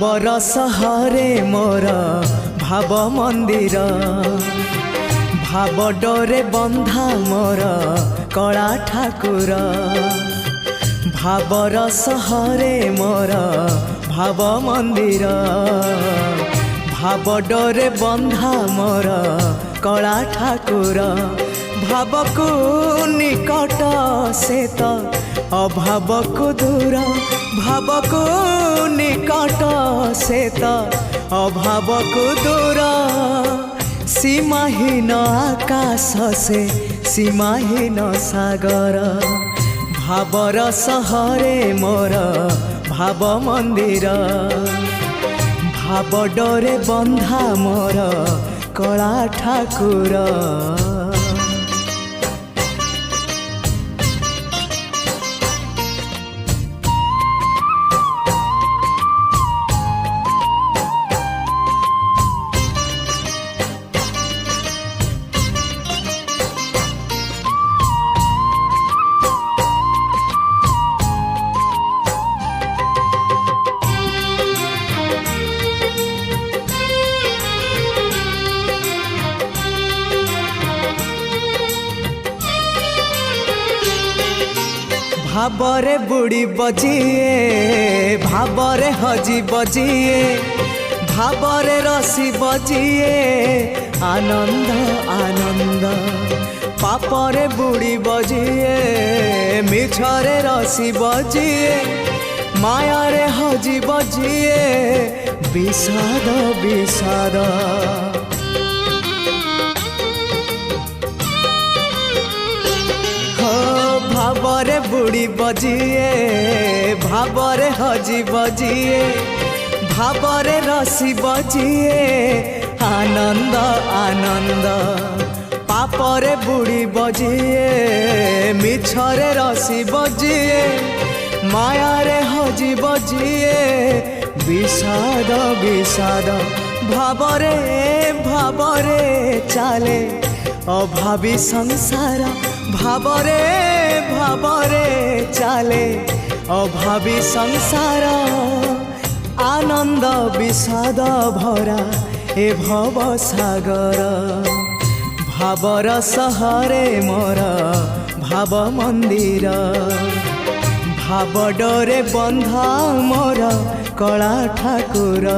भावर सहरे मोर भाव मंदिर भाव डोरे बंधा मोर कला ठाकुर भावर सहरे मोर भाव मंदिर भाव डोरे बंधा मोर कला ठाकुर भाव को निकट से तो अभाव को दूर भाव को निकट से तो अभाव को दूर सीमाहीन आकाश से सीमाहीन सागर भावर सहरे मोर भाव मंदिर भाव डोरे बंधा मोर कला ठाकुर। भावरे बुड़ी बजिए भावरे हजी बजिए भावरे रसी बजिए आनंद आनंद पापरे बुड़ी बजिए मिछरे रसी बजिए मायारे हजी बजिए विषाद विषाद भावरे बुड़ी बजिए भावरे हजी बजिए भावरे रसी बजिए आनंद आनंद पापरे बुड़ी बजिए मिछरे रसी बजिए मायारे हजी बजिए विषाद विषाद भावरे भावरे चाले अभावी संसार भावरे भावरे चाले अभावी संसार आनंद विषाद भरा ए भव सागर भावर सहरे मोर भाव मंदिर भाव डोरे बंधा मोर कला ठाकुर।